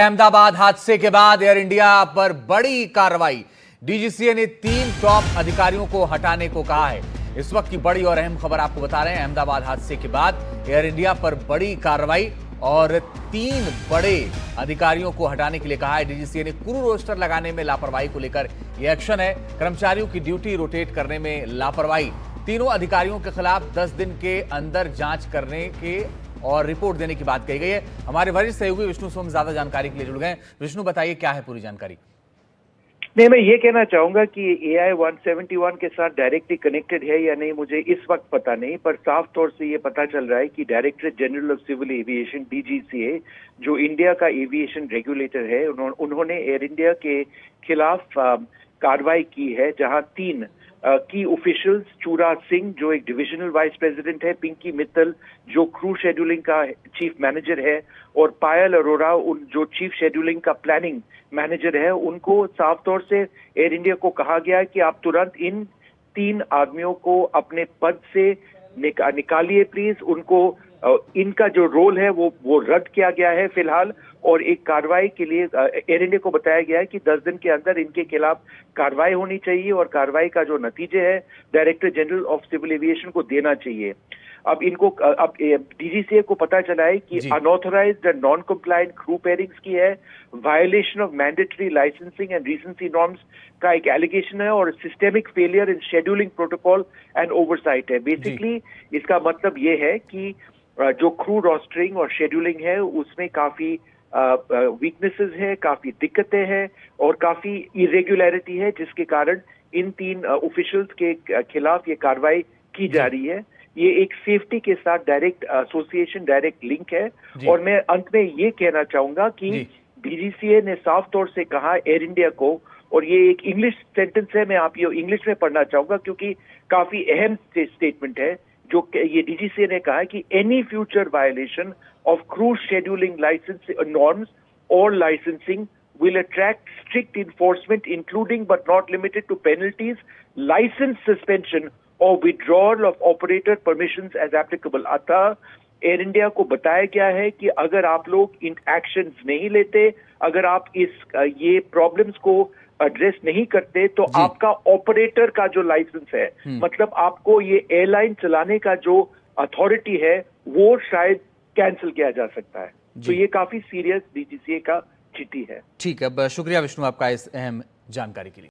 अहमदाबाद हादसे के बाद एयर इंडिया पर बड़ी कार्रवाई। डीजीसीए ने 3 टॉप अधिकारियों को हटाने को कहा है। इस वक्त की बड़ी और अहम खबर आपको बता रहे हैं। अहमदाबाद हादसे के बाद एयर इंडिया पर बड़ी कार्रवाई और 3 बड़े अधिकारियों को हटाने के लिए कहा है। डीजीसीए ने क्रू रोस्टर लगाने में लापरवाही को लेकर यह एक्शन है। कर्मचारियों की ड्यूटी रोटेट करने में लापरवाही। तीनों अधिकारियों के खिलाफ 10 दिन के अंदर जांच करने के और रिपोर्ट देने की बात कही गई है। हमारे वरिष्ठ सहयोगी विष्णु सोम ज्यादा जानकारी के लिए जुड़ गए। विष्णु, बताइए क्या है पूरी जानकारी। नहीं, मैं ये कहना चाहूंगा कि AI 171 के साथ डायरेक्टली कनेक्टेड है या नहीं मुझे इस वक्त पता नहीं, पर साफ तौर से ये पता चल रहा है कि directorate general of civil aviation DGCA, जो इंडिया का एविएशन रेगुलेटर है, उन्होंने एयर इंडिया के खिलाफ कार्रवाई की है, जहां 3 की ऑफिशियल्स, चूरा सिंह जो एक डिविजनल वाइस प्रेसिडेंट है, पिंकी मित्तल जो क्रू शेड्यूलिंग का चीफ मैनेजर है, और पायल अरोरा जो चीफ शेड्यूलिंग का प्लानिंग मैनेजर है, उनको साफ तौर से एयर इंडिया को कहा गया है कि आप तुरंत इन 3 आदमियों को अपने पद से निकालिए प्लीज। उनको इनका जो रोल है वो रद्द किया गया है फिलहाल, और एक कार्रवाई के लिए एयर इंडिया को बताया गया है कि 10 दिन के अंदर इनके खिलाफ कार्रवाई होनी चाहिए, और कार्रवाई का जो नतीजे है director general of civil aviation को देना चाहिए। अब डीजीसीए को पता चला है कि unauthorised and non compliant crew pairings की है, violation of mandatory licensing and recency norms का एक एलिगेशन है, और systemic failure in scheduling protocol and oversight है। बेसिकली इसका मतलब ये है कि जो क्रू रोस्टरिंग और शेड्यूलिंग है उसमें काफी वीकनेसेस है, काफी दिक्कतें हैं और काफी इरेगुलरिटी है, जिसके कारण इन 3 ऑफिशियल्स के खिलाफ ये कार्रवाई की जा रही है। ये एक सेफ्टी के साथ डायरेक्ट एसोसिएशन, डायरेक्ट लिंक है। और मैं अंत में ये कहना चाहूंगा कि डीजीसीए ने साफ तौर से कहा एयर इंडिया को, और ये एक इंग्लिश सेंटेंस है, मैं आप ये इंग्लिश में पढ़ना चाहूंगा क्योंकि काफी अहम स्टेटमेंट है, जो ये डीजीसीए ने कहा है कि any future violation of crew scheduling licence norms और licensing will attract strict enforcement, including but not limited to penalties, license suspension or withdrawal of operator permissions as applicable। अतः एयर इंडिया को बताया गया है कि अगर आप लोग इन एक्शंस नहीं लेते, अगर आप ये प्रॉब्लम्स को एड्रेस नहीं करते, तो आपका ऑपरेटर का जो लाइसेंस है, मतलब आपको ये एयरलाइन चलाने का जो अथॉरिटी है, वो शायद कैंसिल किया जा सकता है। तो ये काफी सीरियस डीजीसीए का चिट्ठी है। ठीक है, शुक्रिया विष्णु आपका इस अहम जानकारी के लिए।